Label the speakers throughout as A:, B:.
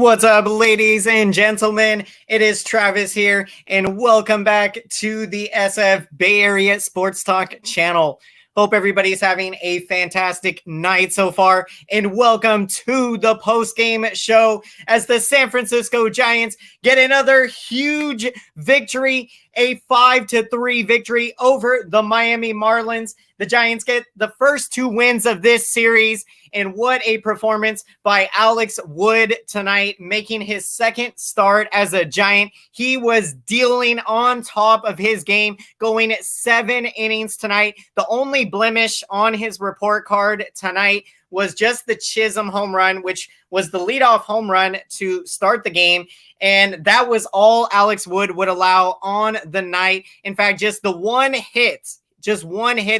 A: What's up, ladies and gentlemen? It is Travis here, and welcome back to the SF Bay Area SportsTalk channel. Hope everybody's having a fantastic night so far, and welcome to the post-game show as the San Francisco Giants get another huge victory, a 5-3 victory over the Miami Marlins. The Giants get the first two wins of this series, and what a performance by Alex Wood tonight, making his second start as a Giant. He was dealing on top of his game, going 7 innings tonight. The only blemish on his report card tonight was just the Chisholm home run, which was the leadoff home run to start the game. And that was all Alex Wood would allow on the night. In fact, just one hit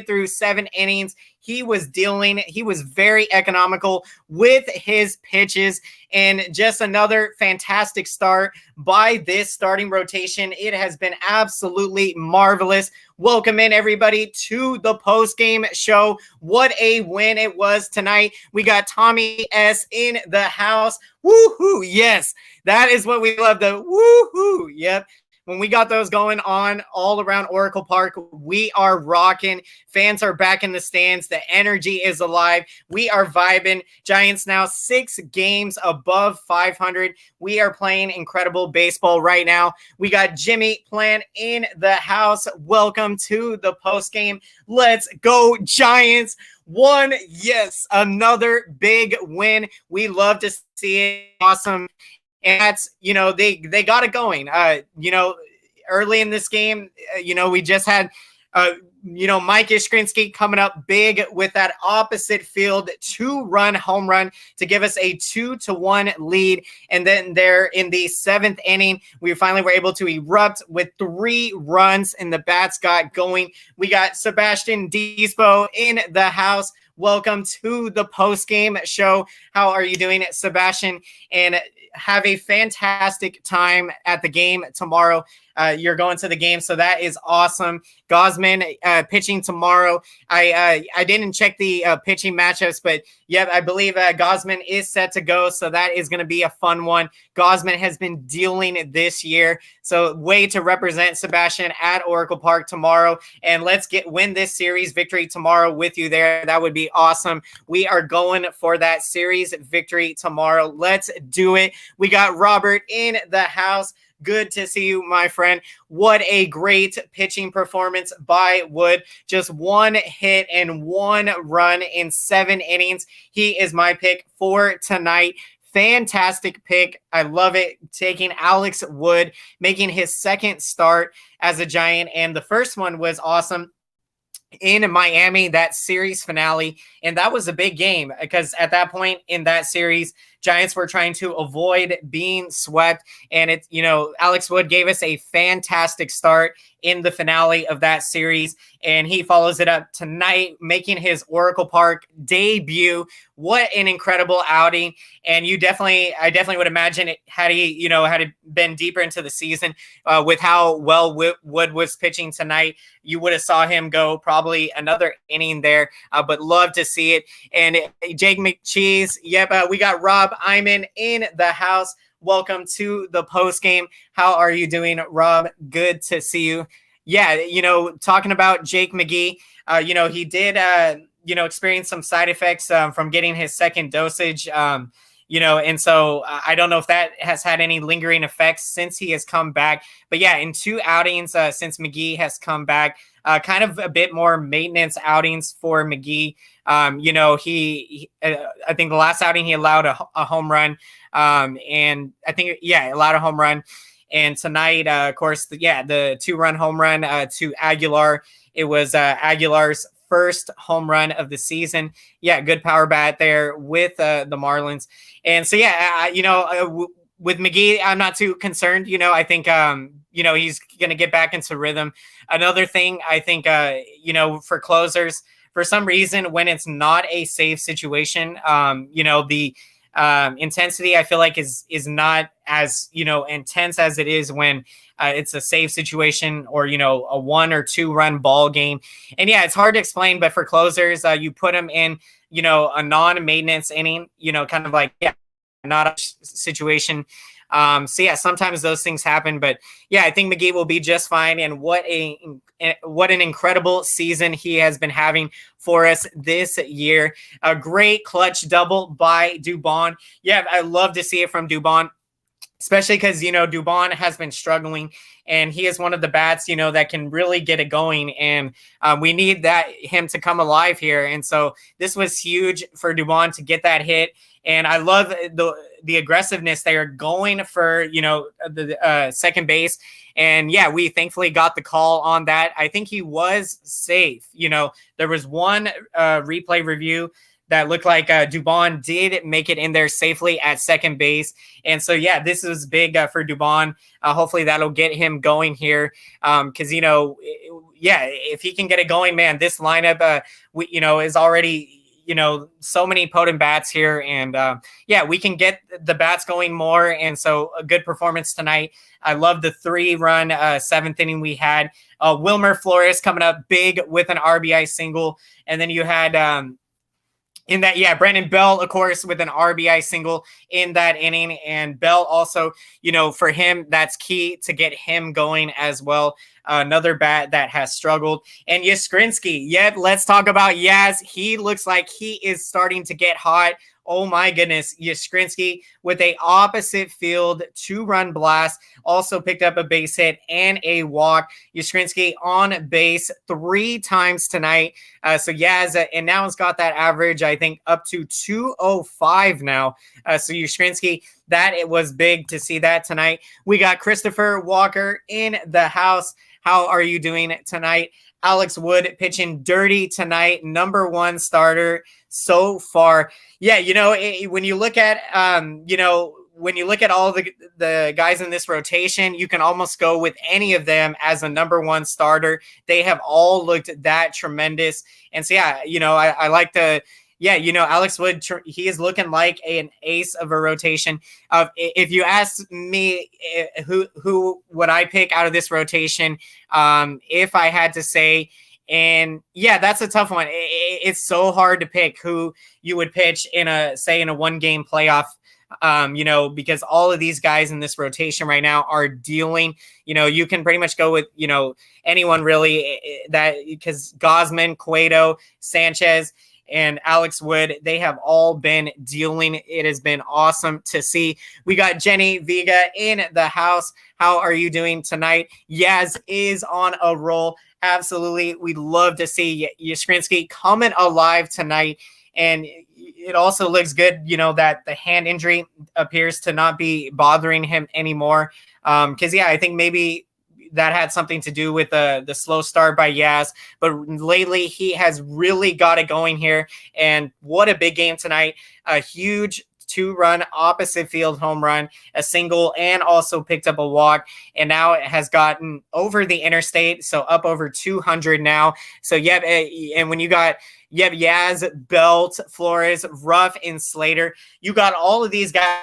A: through 7 innings. He was very economical with his pitches, and just another fantastic start by this starting rotation. It has been absolutely marvelous. Welcome in, everybody, to the post-game show. What a win it was tonight. We got Tommy S. in the house. Woohoo! Yes, that is what we love, the woohoo! Yep. When we got those going on all around Oracle Park, we are rocking. Fans are back in the stands. The energy is alive. We are vibing. Giants now 6 games above 500. We are playing incredible baseball right now. We got Jimmy Plant in the house. Welcome to the postgame. Let's go, Giants. Yes, another big win. We love to see it. Awesome. And that's, they got it going. Early in this game, we just had, Mike Yastrzemski coming up big with that opposite field 2-run home run to give us a 2-1 lead. And then there in the 7th inning, we finally were able to erupt with 3 runs, and the bats got going. We got Sebastian Dispo in the house. Welcome to the post-game show. How are you doing, Sebastian? And have a fantastic time at the game tomorrow. You're going to the game, so that is awesome. Gosman pitching tomorrow. I didn't check the pitching matchups, but yeah, I believe Gosman is set to go, so that is going to be a fun one. Gosman has been dealing this year, so way to represent Sebastian at Oracle Park tomorrow, and let's win this series victory tomorrow with you there. That would be awesome. We are going for that series victory tomorrow. Let's do it. We got Robert in the house. Good to see you, my friend. What a great pitching performance by Wood. Just 1 hit and 1 run in 7 innings. He is my pick for tonight. Fantastic pick. I love it. Taking Alex Wood, making his second start as a Giant. And the first one was awesome in Miami, that series finale. And that was a big game because at that point in that series, Giants were trying to avoid being swept. And Alex Wood gave us a fantastic start in the finale of that series. And he follows it up tonight, making his Oracle Park debut. What an incredible outing. And I definitely would imagine it had he been deeper into the season with how well Wood was pitching tonight, you would have saw him go probably another inning there, but love to see it. And Jake McCheese, we got Rob Iman in the house. Welcome to the post game. How are you doing, Rob? Good to see you. Yeah, talking about Jake McGee, he did, experience some side effects from getting his second dosage, and so I don't know if that has had any lingering effects since he has come back. But yeah, in 2 outings since McGee has come back, kind of a bit more maintenance outings for McGee. I think the last outing he allowed a home run, and I think allowed a home run. And tonight, of course, the 2-run home run to Aguilar. It was Aguilar's first home run of the season. Yeah, good power bat there with the Marlins. And so with McGee, I'm not too concerned. I think he's going to get back into rhythm. Another thing, I think for closers, for some reason, when it's not a safe situation, the intensity I feel like is not as intense as it is when it's a safe situation or a 1 or 2 run ball game. And yeah, it's hard to explain, but for closers, you put them in a non-maintenance inning, kind of like not a situation. So yeah, sometimes those things happen, but yeah, I think McGee will be just fine. And what an incredible season he has been having for us this year. A great clutch double by Dubon. Yeah, I love to see it from Dubon, especially because, Dubon has been struggling, and he is one of the bats, that can really get it going. And we need him to come alive here. And so this was huge for Dubon to get that hit. And I love the aggressiveness. They are going for, the second base. And yeah, we thankfully got the call on that. I think he was safe. There was one replay review that looked like Dubon did make it in there safely at second base. And so, yeah, this is big for Dubon. Hopefully that'll get him going here. Because, if he can get it going, man, this lineup, is already, so many potent bats here. And, we can get the bats going more. And so a good performance tonight. I love the 3-run seventh inning we had. Wilmer Flores coming up big with an RBI single. And then you had Brandon Bell, of course, with an RBI single in that inning. And Bell also, for him, that's key to get him going as well. Another bat that has struggled. And Yastrzemski, let's talk about Yaz. He looks like he is starting to get hot. Oh my goodness, Yastrzemski with a opposite field 2-run blast, also picked up a base hit and a walk. Yastrzemski on base 3 times tonight. So Yaz, and now has got that average, I think, up to 205 now. So Yastrzemski, it was big to see that tonight. We got Christopher Walker in the house. How are you doing tonight? Alex Wood pitching dirty tonight, number 1 starter so far. Yeah, when you look at when you look at all the guys in this rotation, you can almost go with any of them as a number 1 starter. They have all looked that tremendous. And so I like to Alex Wood, he is looking like an ace of a rotation. If you ask me who would I pick out of this rotation, if I had to say, and that's a tough one. It's so hard to pick who you would pitch in a 1-game playoff, because all of these guys in this rotation right now are dealing. You can pretty much go with, anyone really, that because Gausman, Cueto, Sanchez, and Alex Wood, they have all been dealing. It has been awesome to see. We got Jenny Vega in the house. How are you doing tonight? Yaz is on a roll. Absolutely. We'd love to see Yastrzemski coming alive tonight. And it also looks good, that the hand injury appears to not be bothering him anymore. Because, I think maybe that had something to do with the slow start by Yaz. But lately, he has really got it going here. And what a big game tonight. A huge 2-run opposite field home run, a single, and also picked up a walk. And now it has gotten over the interstate, so up over 200 now. So, and when you got Yaz, Belt, Flores, Ruff, and Slater, you got all of these guys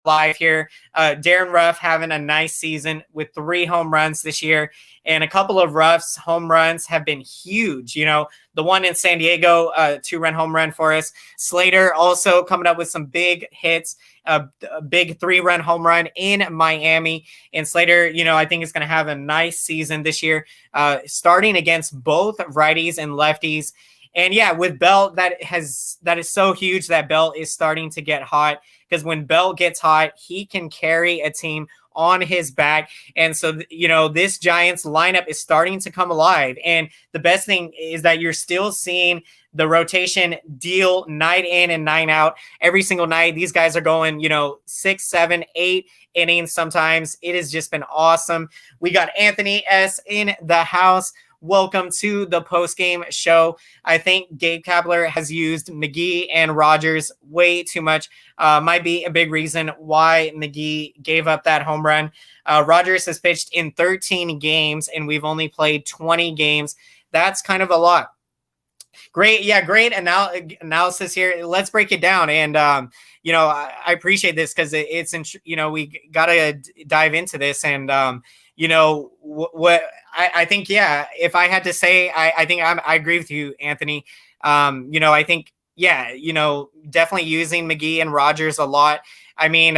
A: live here. Darren Ruff having a nice season with 3 home runs this year, and a couple of Ruff's home runs have been huge. The one in San Diego, 2-run home run for us. Slater also coming up with some big hits, a big 3-run home run in Miami. And Slater, I think is going to have a nice season this year, starting against both righties and lefties. And with Bell, that is so huge that Bell is starting to get hot, because when Bell gets hot, he can carry a team on his back. And so, this Giants lineup is starting to come alive. And the best thing is that you're still seeing the rotation deal night in and night out. Every single night, these guys are going, 6, 7, 8 innings sometimes. It has just been awesome. We got Anthony S. in the house. Welcome to the post-game show. I think Gabe Kapler has used McGee and Rogers way too much. Might be a big reason why McGee gave up that home run. Rogers has pitched in 13 games, and we've only played 20 games. That's kind of a lot. Great analysis here. Let's break it down. And, I appreciate this because it's, we got to dive into this. And, what I think, if I had to say, I think I agree with you, Anthony. I think, yeah, definitely using McGee and Rogers a lot. I mean,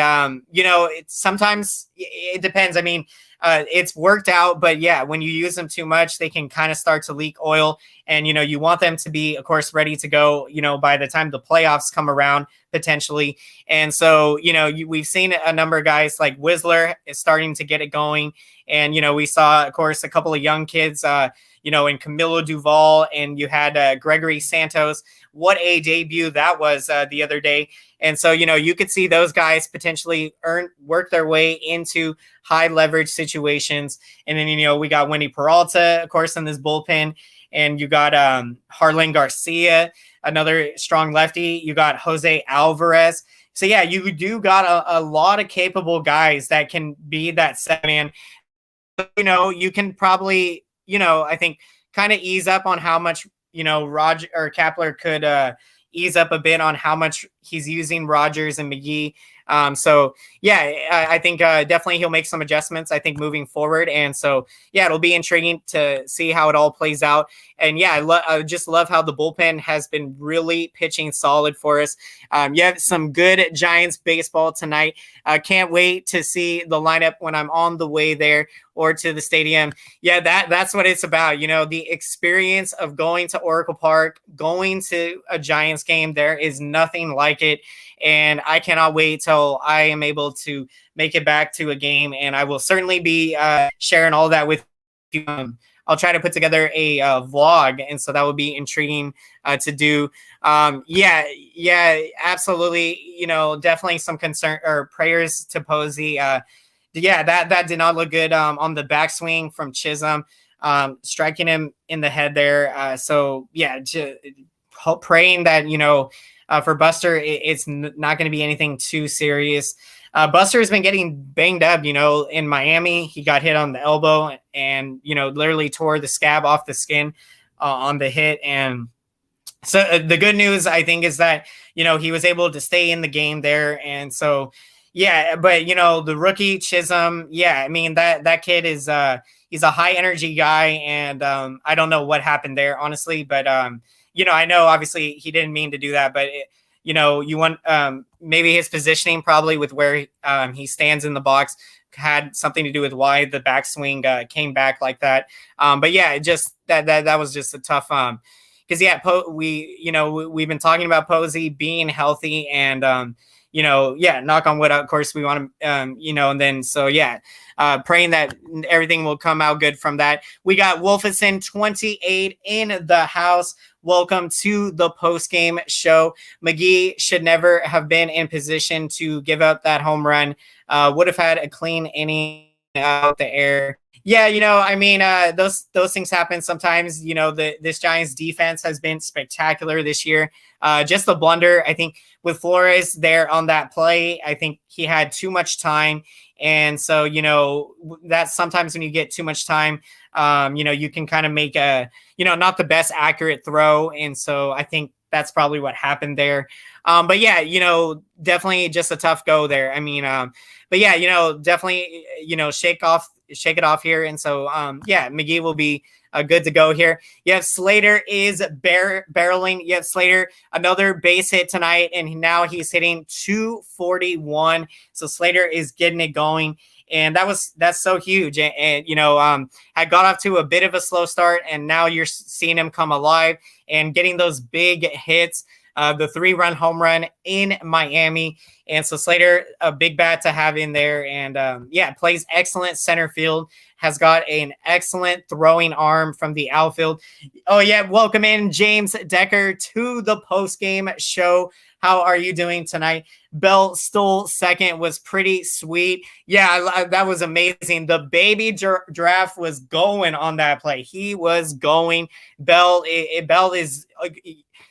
A: sometimes it depends. I mean, it's worked out, but yeah, when you use them too much, they can kind of start to leak oil. And, you want them to be, of course, ready to go, by the time the playoffs come around, potentially. And so, we've seen a number of guys like Whistler is starting to get it going. And, we saw, of course, a couple of young kids, in Camilo Duvall, and you had Gregory Santos. What a debut that was the other day. And so, you could see those guys potentially work their way into high leverage situations. And then, we got Wendy Peralta, of course, in this bullpen. And you got Harlan Garcia, another strong lefty. You got Jose Alvarez. So, yeah, you do got a lot of capable guys that can be that seven-man. You can probably, I think kind of ease up on how much, Roger or Kapler could ease up a bit on how much he's using Rogers and McGee. So yeah, I think definitely he'll make some adjustments, I think, moving forward. And so, yeah, it'll be intriguing to see how it all plays out. And yeah, I just love how the bullpen has been really pitching solid for us. You have some good Giants baseball tonight. Can't wait to see the lineup when I'm on the way there or to the stadium. Yeah, that's what it's about. The experience of going to Oracle Park, going to a Giants game, there is nothing like it. And I cannot wait till I am able to make it back to a game. And I will certainly be sharing all that with you. I'll try to put together a vlog. And so that would be intriguing to do. Yeah, absolutely. Definitely some concern or prayers to Posey. Yeah, that did not look good on the backswing from Chisholm, striking him in the head there. So yeah, praying that, for Buster, it's not going to be anything too serious. Buster has been getting banged up, in Miami. He got hit on the elbow and, literally tore the scab off the skin on the hit. And so the good news, I think, is that, he was able to stay in the game there. And so, yeah, but, the rookie Chisholm, yeah, I mean, that kid is he's a high energy guy. And I don't know what happened there, honestly, but I know obviously he didn't mean to do that, but you want maybe his positioning probably with where he stands in the box had something to do with why the backswing came back like that. But yeah, just that was just a tough because yeah, we've been talking about Posey being healthy and yeah, knock on wood, of course we want to and then so yeah, praying that everything will come out good from that. We got Wolfison 28 in the house. Welcome to the post-game show. McGee should never have been in position to give up that home run. Would have had a clean inning out the air. Yeah, I mean, those things happen sometimes. This Giants defense has been spectacular this year. Just the blunder, I think, with Flores there on that play, I think he had too much time. And so, that's sometimes when you get too much time, you can kind of make a, not the best accurate throw. And so I think that's probably what happened there. But yeah, definitely just a tough go there. I mean, but yeah, definitely, shake it off here. And so, yeah, McGee will be good to go here. You have Slater is barreling. You have Slater, another base hit tonight, and now he's hitting 241. So Slater is getting it going. And that's so huge. And had got off to a bit of a slow start, and now you're seeing him come alive and getting those big hits. The 3-run home run in Miami. And so Slater, a big bat to have in there. And yeah, plays excellent center field, has got an excellent throwing arm from the outfield. Oh yeah, welcome in James Decker to the post-game show. How are you doing tonight? Bell stole second, was pretty sweet. Yeah, that was amazing. The baby giraffe was going on that play. He was going. Bell is...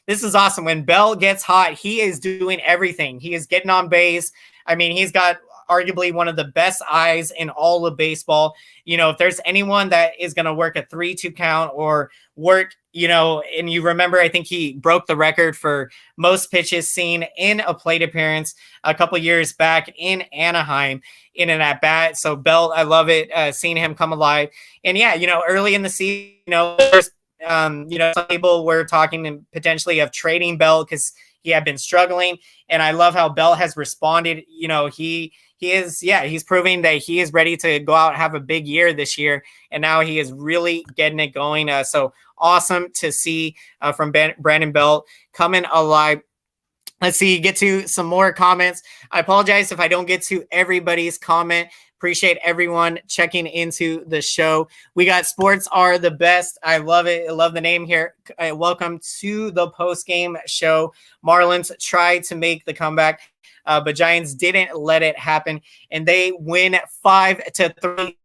A: This is awesome. When Bell gets hot, he is doing everything. He is getting on base. I mean, he's got arguably one of the best eyes in all of baseball. If there's anyone that is going to work a 3-2 count or work, and you remember, I think he broke the record for most pitches seen in a plate appearance a couple years back in Anaheim in an at-bat. So Bell, I love it, seeing him come alive. And yeah, early in the season, there's some people were talking potentially of trading Bell because he had been struggling. And I love how Bell has responded. He's proving that he is ready to go out and have a big year this year. And now he is really getting it going. So awesome to see from Brandon Bell coming alive. Let's see, get to some more comments. I apologize if I don't get to everybody's comment. Appreciate everyone checking into the show. We got Sports Are the Best. I love it. I love the name here. Welcome to the post-game show. Marlins tried to make the comeback, but Giants didn't let it happen, and they win 5-3.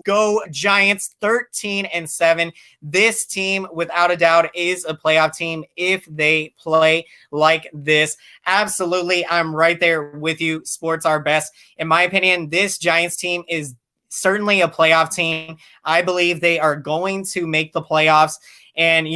A: Go Giants, 13-7. This team, without a doubt, is a playoff team if they play like this. Absolutely, I'm right there with you. Sports Are best. In my opinion, this Giants team is certainly a playoff team. I believe they are going to make the playoffs. And,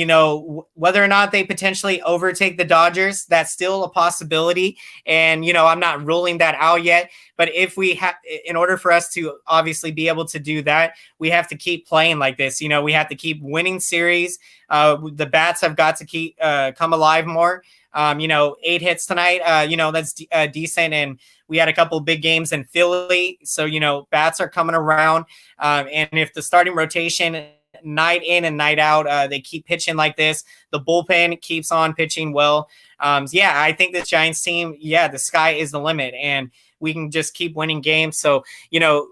A: whether or not they potentially overtake the Dodgers, that's still a possibility. And, I'm not ruling that out yet. But if we have, in order for us to obviously be able to do that, we have to keep playing like this. We have to keep winning series. The bats have got to keep come alive more. 8 hits tonight, that's decent. And we had a couple big games in Philly. So, bats are coming around. And if the starting rotation night in and night out, they keep pitching like this, the bullpen keeps on pitching well. I think this Giants team, the sky is the limit, and we can just keep winning games. So,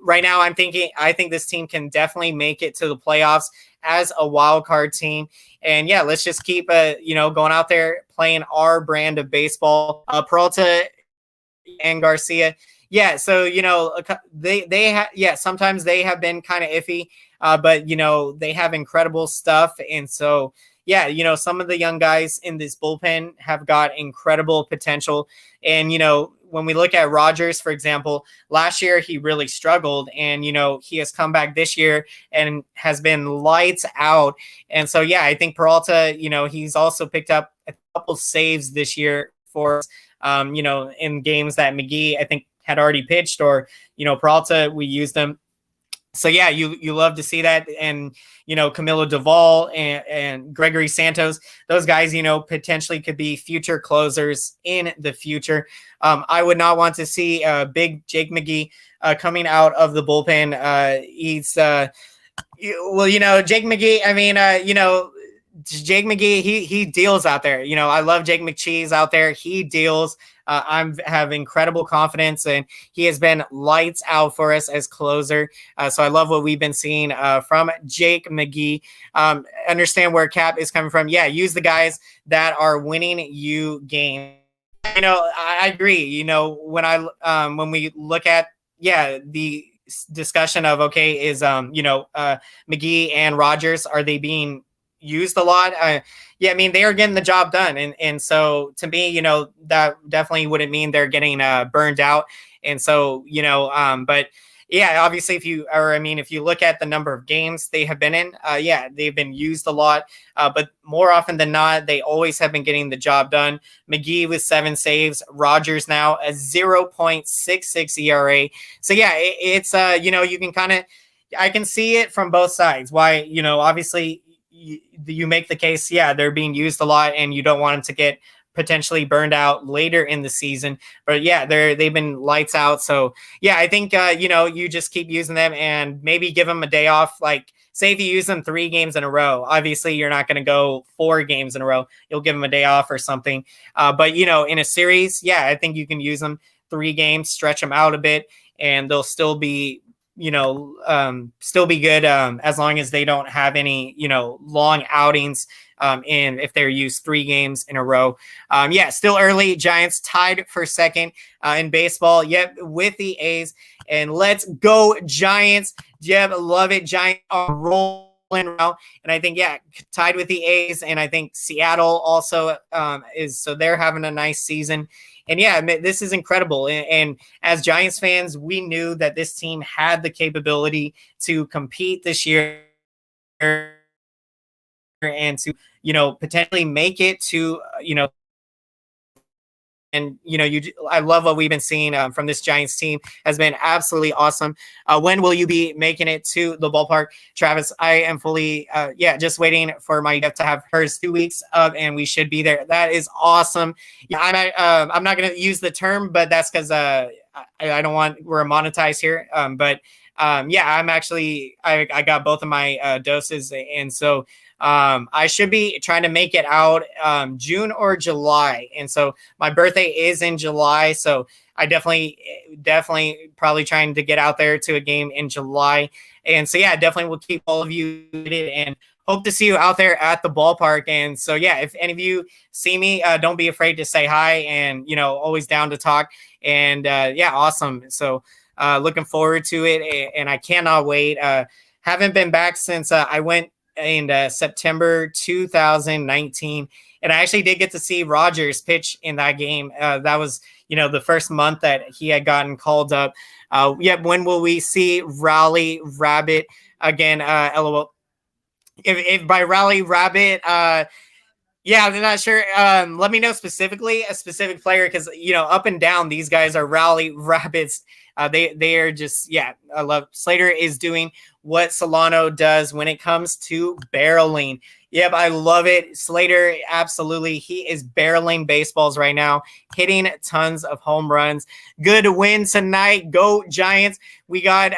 A: right now I think this team can definitely make it to the playoffs as a wild card team. And let's just keep, going out there playing our brand of baseball. Peralta and Garcia. So, sometimes they have been kind of iffy, but, they have incredible stuff. And so, some of the young guys in this bullpen have got incredible potential. And, when we look at Rogers, for example, last year he really struggled, and, he has come back this year and has been lights out. And so, I think Peralta, he's also picked up a couple saves this year for us, in games that McGee, I think, had already pitched, or, Peralta, we used them. So, you love to see that. And, Camilo Duvall and Gregory Santos, those guys, potentially could be future closers in the future. I would not want to see big Jake McGee coming out of the bullpen. Jake McGee, Jake McGee, he deals out there. I love Jake McCheese out there. He deals. I have incredible confidence, and he has been lights out for us as closer. So I love what we've been seeing from Jake McGee. Understand where Cap is coming from. Use the guys that are winning you games. I agree. When we look at the discussion of is McGee and Rogers, are they being used a lot? They are getting the job done, and so to me, that definitely wouldn't mean they're getting burned out. And so, but obviously, if you look at the number of games they have been in, they've been used a lot, but more often than not, they always have been getting the job done. McGee with 7 saves, Rogers now a 0.66 ERA. So it's you can kind of, I can see it from both sides. Why, obviously, you make the case, they're being used a lot, and you don't want them to get potentially burned out later in the season. But they've been lights out. So I think you just keep using them, and maybe give them a day off. Like, say if you use them 3 games in a row, obviously you're not going to go 4 games in a row. You'll give them a day off or something. But in a series, I think you can use them 3 games, stretch them out a bit, and they'll still be still be good, as long as they don't have any, long outings, if they're used 3 games in a row. Still early. Giants tied for second in baseball. With the A's. And let's go Giants. Love it. Giants are rolling now. And I think, tied with the A's. And I think Seattle also is, so they're having a nice season. And this is incredible. And as Giants fans, we knew that this team had the capability to compete this year and to, potentially make it to, and I love what we've been seeing from this Giants team. Has been absolutely awesome. When will you be making it to the ballpark, Travis? I am fully just waiting for my wife to have hers 2 weeks up, and we should be there. That is awesome. Yeah, I'm not going to use the term, but that's because I don't want, we're monetized here. I'm actually, I got both of my doses, and so I should be trying to make it out June or July. And so my birthday is in July. So I definitely probably trying to get out there to a game in July. And so, yeah, definitely will keep all of you and hope to see you out there at the ballpark. And so, yeah, if any of you see me, don't be afraid to say hi, and, always down to talk. And awesome. So looking forward to it. And I cannot wait. Haven't been back since I went in September 2019, and I actually did get to see Rogers pitch in that game. That was the first month that he had gotten called up. When will we see Raleigh Rabbit again? LOL. If by Raleigh Rabbit, I'm not sure. Let me know specifically a specific player, because up and down these guys are Raleigh Rabbits. They are just, I love Slater is doing what Solano does when it comes to barreling. Yep, I love it. Slater, absolutely. He is barreling baseballs right now, hitting tons of home runs. Good win tonight. Go Giants. We got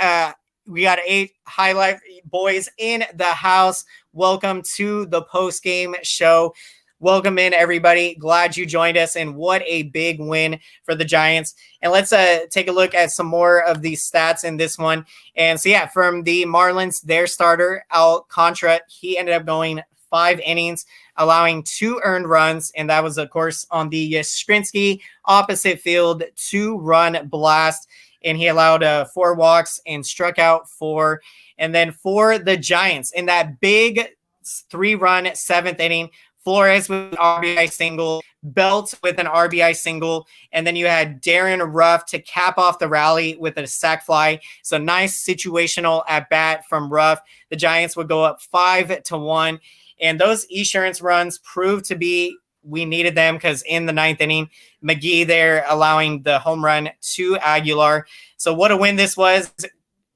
A: 8 highlight boys in the house. Welcome to the post-game show. Welcome in, everybody. Glad you joined us, and what a big win for the Giants. And let's take a look at some more of these stats in this one. And so, from the Marlins, their starter, Alcantara, he ended up going 5 innings, allowing 2 earned runs, and that was, of course, on the Yastrzemski opposite field 2-run blast, and he allowed 4 walks and struck out 4. And then for the Giants, in that big 3-run 7th inning, Flores with an RBI single, Belt with an RBI single, and then you had Darren Ruff to cap off the rally with a sac fly. So nice situational at bat from Ruff. The Giants would go up 5-1, and those insurance runs proved to be, we needed them, because in the 9th inning, McGee there allowing the home run to Aguilar. So what a win this was.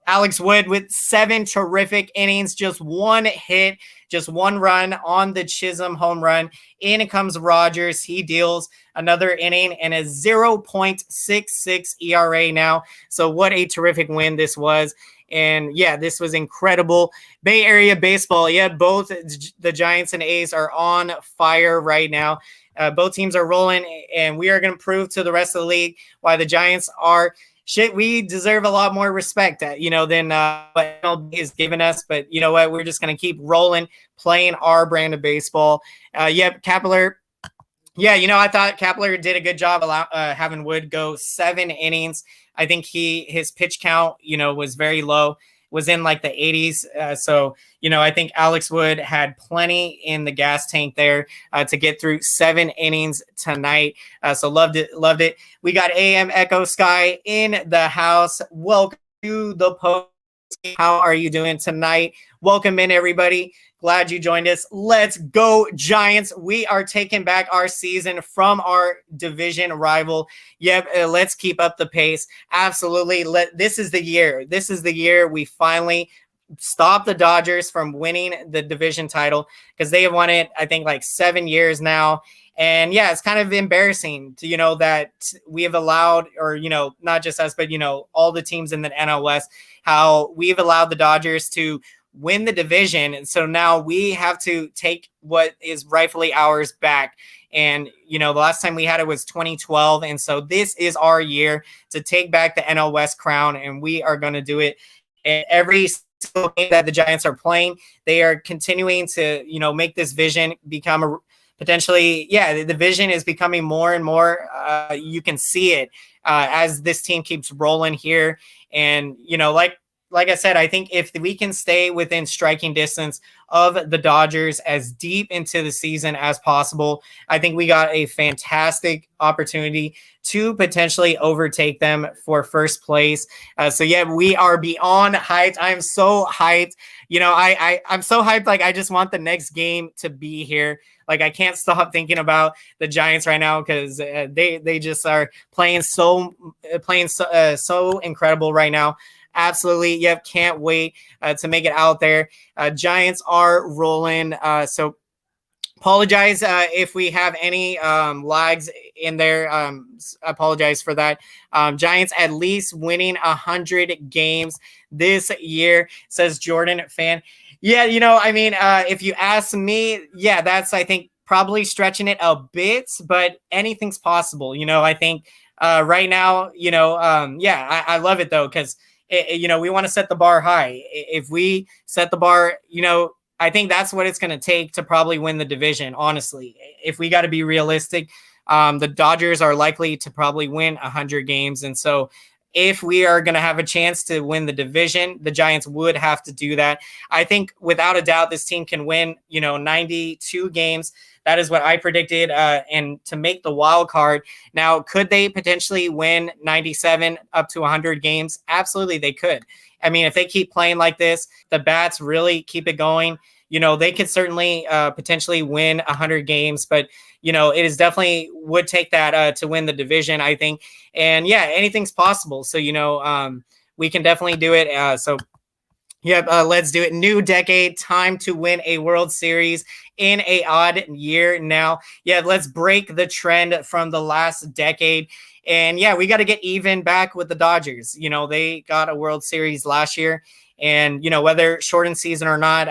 A: Alex Wood with 7 terrific innings, just 1 hit, just 1 run on the Chisholm home run. In comes Rogers. He deals another inning and a 0.66 ERA now. So what a terrific win this was. And this was incredible. Bay Area baseball. Both the Giants and A's are on fire right now. Both teams are rolling, and we are going to prove to the rest of the league why the Giants are we deserve a lot more respect, than what MLB is giving us. But you know what? We're just going to keep rolling, playing our brand of baseball. Kepler. I thought Kepler did a good job having Wood go 7 innings. I think his pitch count, was very low, was in like the 80s. I think Alex Wood had plenty in the gas tank there to get through 7 innings tonight. So loved it. We got AM Echo Sky in the house. Welcome to the post. How are you doing tonight? Welcome in, everybody. Glad you joined us. Let's go, Giants. We are taking back our season from our division rival. Let's keep up the pace. Absolutely. This is the year. This is the year we finally stop the Dodgers from winning the division title, because they have won it, I think, like 7 years now. And it's kind of embarrassing to, that we have allowed, or, not just us, but, all the teams in the NL West, how we've allowed the Dodgers to win the division. And so now we have to take what is rightfully ours back. And, the last time we had it was 2012. And so this is our year to take back the NL West crown, and we are going to do it. And every single game that the Giants are playing, they are continuing to, make this vision become potentially, the vision is becoming more and more. You can see it as this team keeps rolling here. And, like I said, I think if we can stay within striking distance of the Dodgers as deep into the season as possible, I think we got a fantastic opportunity to potentially overtake them for first place. So yeah, we are beyond hyped. I'm so hyped. I'm so hyped. Like, I just want the next game to be here. Like, I can't stop thinking about the Giants right now because they just are playing so incredible right now. Absolutely. Yep. Can't wait to make it out there. Giants are rolling. So apologize if we have any lags in there. Apologize for that. Giants at least winning 100 games this year, says Jordan Fan. Yeah, if you ask me, yeah, that's, I think, probably stretching it a bit, but anything's possible. I think right now, I love it though, because we want to set the bar high. If we set the bar, I think that's what it's going to take to probably win the division. Honestly, if we got to be realistic, the Dodgers are likely to probably win 100 games. And so if we are going to have a chance to win the division, the Giants would have to do that. I think without a doubt, this team can win, 92 games. That is what I predicted. And to make the wild card. Now, could they potentially win 97 up to 100 games? Absolutely, they could. I mean, if they keep playing like this, the bats really keep it going, they could certainly potentially win 100 games. But, it is definitely would take that to win the division, I think. And, yeah, anything's possible. So, we can definitely do it. Let's do it. New decade, time to win a World Series in a odd year now. Yeah, let's break the trend from the last decade. And yeah, we got to get even back with the Dodgers. They got a World Series last year, and whether shortened season or not,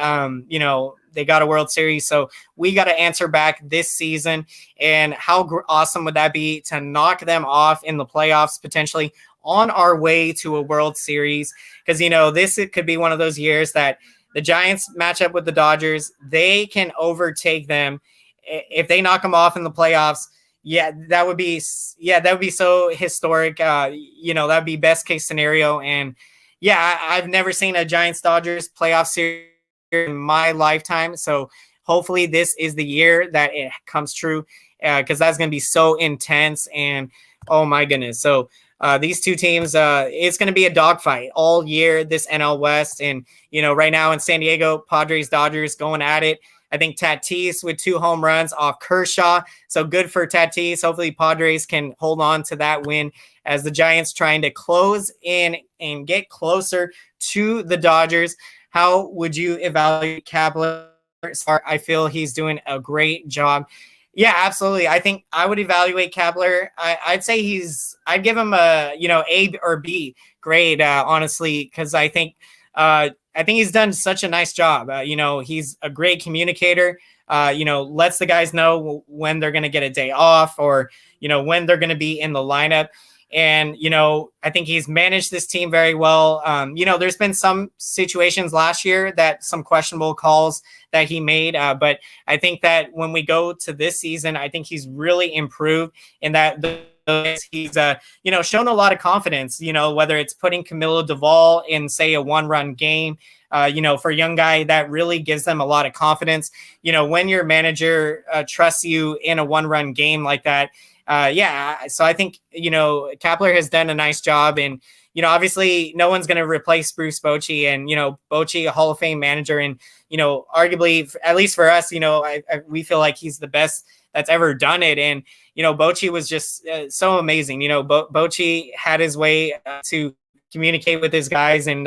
A: they got a World Series. So we got to answer back this season. And how awesome would that be to knock them off in the playoffs, potentially on our way to a World Series? Because, it could be one of those years that the Giants match up with the Dodgers. They can overtake them. If they knock them off in the playoffs, that would be so historic. That would be best case scenario. And yeah, I've never seen a Giants Dodgers playoff series in my lifetime. So hopefully this is the year that it comes true, because that's going to be so intense. And oh my goodness. So these two teams, it's going to be a dogfight all year, this NL West. And, right now in San Diego, Padres, Dodgers going at it. I think Tatis with 2 home runs off Kershaw. So good for Tatis. Hopefully Padres can hold on to that win as the Giants trying to close in and get closer to the Dodgers. How would you evaluate Kepler? I feel he's doing a great job. Yeah, absolutely. I think I would evaluate Kepler. I'd say I'd give him a, A or B grade, honestly, because I think he's done such a nice job. He's a great communicator, lets the guys know when they're going to get a day off, or, when they're going to be in the lineup. And, I think he's managed this team very well. There's been some situations last year that some questionable calls that he made. But I think that when we go to this season, I think he's really improved in that he's, shown a lot of confidence, whether it's putting Camilo Duvall in, say, a 1-run game, for a young guy, that really gives them a lot of confidence. When your manager trusts you in a 1-run game like that. So I think, Kepler has done a nice job. And, obviously no one's going to replace Bruce Bochy, and, Bochy, a Hall of Fame manager. And, arguably, at least for us, we feel like he's the best that's ever done it. And, Bochy was just so amazing. Bochy had his way to communicate with his guys, and,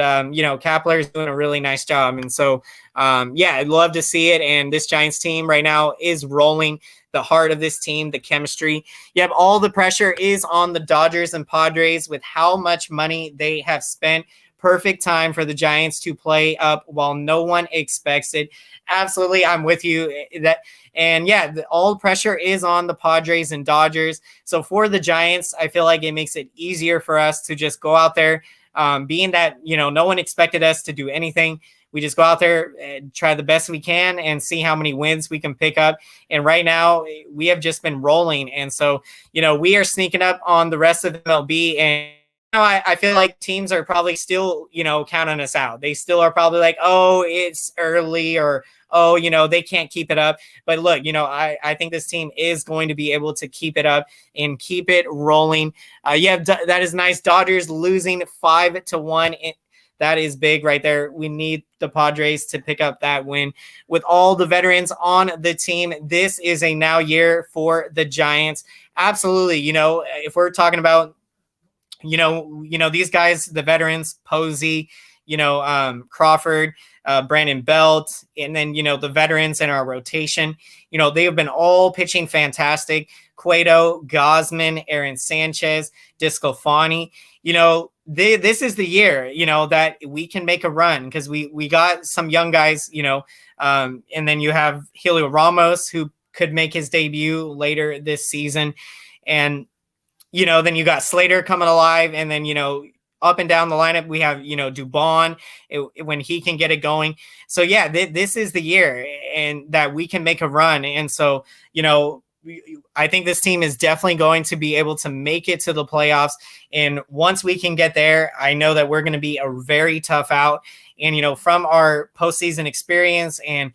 A: Kepler is doing a really nice job. And so, I'd love to see it. And this Giants team right now is rolling. The heart of this team, the chemistry. All the pressure is on the Dodgers and Padres with how much money they have spent. Perfect time for the Giants to play up while no one expects it. Absolutely, I'm with you. All pressure is on the Padres and Dodgers. So for the Giants, I feel like it makes it easier for us to just go out there, being that, no one expected us to do anything. We just go out there and try the best we can and see how many wins we can pick up. And right now we have just been rolling. And so, we are sneaking up on the rest of the MLB, and now I feel like teams are probably still, counting us out. They still are probably like, oh, it's early, or, oh, they can't keep it up. But look, I think this team is going to be able to keep it up and keep it rolling. That is nice. Dodgers losing 5-1. That is big right there. We need the Padres to pick up that win. With all the veterans on the team, this is a now year for the Giants. Absolutely. If we're talking about, these guys, the veterans, Posey, Crawford, Brandon Belt, and then, the veterans in our rotation, they have been all pitching fantastic. Cueto, Gosman, Aaron Sanchez, Discofani, this is the year, that we can make a run, because we got some young guys, and then you have Helio Ramos, who could make his debut later this season. And, then you got Slater coming alive, and then, up and down the lineup, we have, Dubon when he can get it going. So yeah, this is the year and that we can make a run. And so, I think this team is definitely going to be able to make it to the playoffs. And once we can get there, I know that we're going to be a very tough out. And, from our postseason experience, and,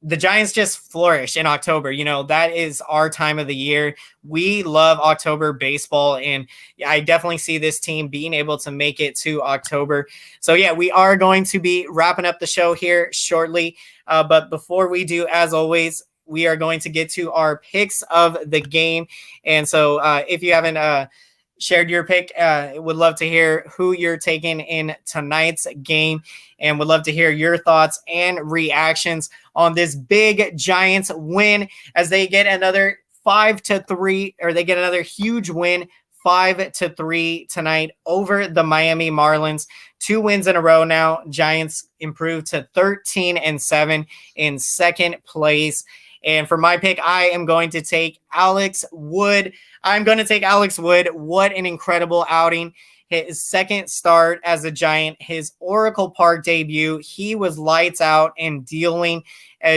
A: the Giants just flourish in October. That is our time of the year. We love October baseball, and I definitely see this team being able to make it to October. So yeah, we are going to be wrapping up the show here shortly. But before we do, as always, we are going to get to our picks of the game. And so if you haven't shared your pick, would love to hear who you're taking in tonight's game, and would love to hear your thoughts and reactions on this big Giants win as they get another 5-3, or they get another huge win, 5-3 tonight over the Miami Marlins. 2 wins in a row now. Giants improved to 13-7 in second place. And for my pick, I am going to take Alex Wood. What an incredible outing. His second start as a Giant, his Oracle Park debut, he was lights out and dealing.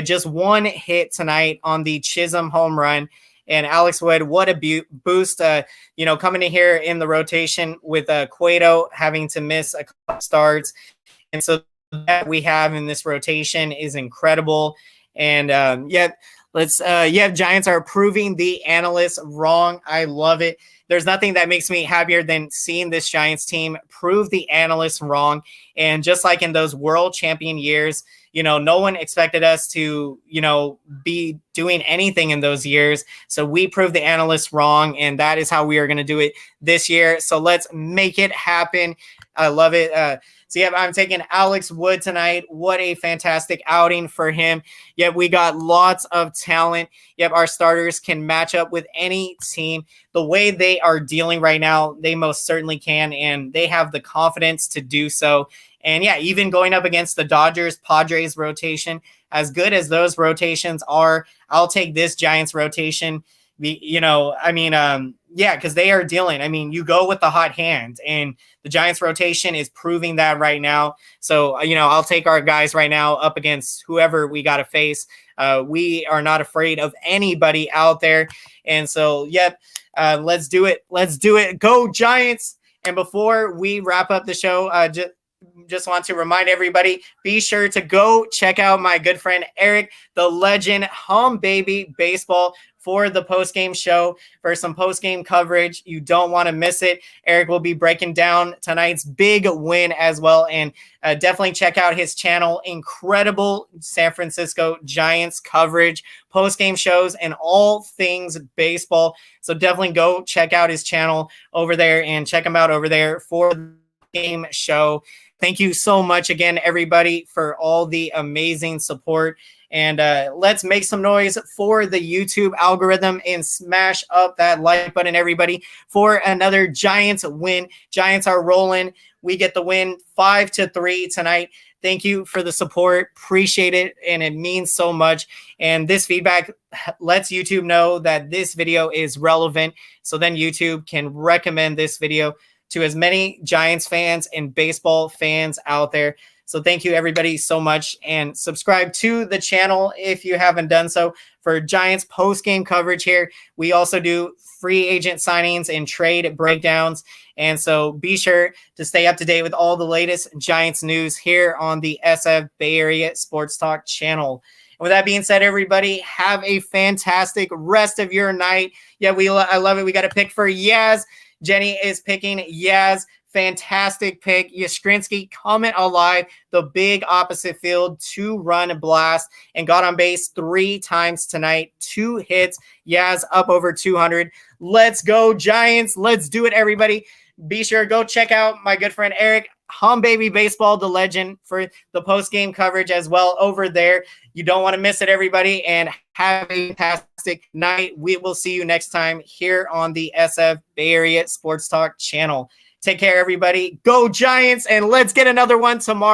A: Just 1 hit tonight on the Chisholm home run. And Alex Wood, what a boost, coming in here in the rotation with Cueto having to miss a couple starts. And so that we have in this rotation is incredible. And Giants are proving the analysts wrong. I love it. There's nothing that makes me happier than seeing this Giants team prove the analysts wrong. And just like in those world champion years, no one expected us to, be doing anything in those years. So we proved the analysts wrong, and that is how we are going to do it this year. So let's make it happen. I love it. I'm taking Alex Wood tonight. What a fantastic outing for him. Yep, we got lots of talent. Yep, our starters can match up with any team. The way they are dealing right now, they most certainly can, and they have the confidence to do so. And yeah, even going up against the Dodgers, Padres rotation, as good as those rotations are, I'll take this Giants rotation. Because they are dealing. You go with the hot hand, and the Giants rotation is proving that right now. So, I'll take our guys right now up against whoever we got to face. We are not afraid of anybody out there. And so, let's do it. Let's do it. Go Giants. And before we wrap up the show, just want to remind everybody, be sure to go check out my good friend Eric, the legend, Hum Baby Baseball, for the post-game show, for some post-game coverage. You don't want to miss it. Eric will be breaking down tonight's big win as well. And definitely check out his channel. Incredible San Francisco Giants coverage, post-game shows, and all things baseball. So definitely go check out his channel over there, and check him out over there for the game show. Thank you so much again, everybody, for all the amazing support. And let's make some noise for the YouTube algorithm and smash up that like button, everybody, for another Giants win. Giants are rolling. We get the win 5-3 tonight. Thank you for the support. Appreciate it. And it means so much. And this feedback lets YouTube know that this video is relevant. So then YouTube can recommend this video to as many Giants fans and baseball fans out there. So thank you everybody so much, and subscribe to the channel if you haven't done so for Giants post-game coverage here. We also do free agent signings and trade breakdowns. And so be sure to stay up to date with all the latest Giants news here on the SF Bay Area Sports Talk channel. And with that being said, everybody, have a fantastic rest of your night. Yeah, I love it. We got to pick for Yaz. Jenny is picking Yaz. Fantastic pick. Yashkrinsky coming alive. The big opposite field 2-run blast and got on base 3 times tonight. 2 hits. Yaz up over 200. Let's go, Giants. Let's do it, everybody. Be sure to go check out my good friend Eric, Hum Baby Baseball, the legend, for the post-game coverage as well over there. You don't want to miss it, everybody, and have a fantastic night. We will see you next time here on the SF Bay Area Sports Talk channel. Take care, everybody. Go Giants, and let's get another one tomorrow.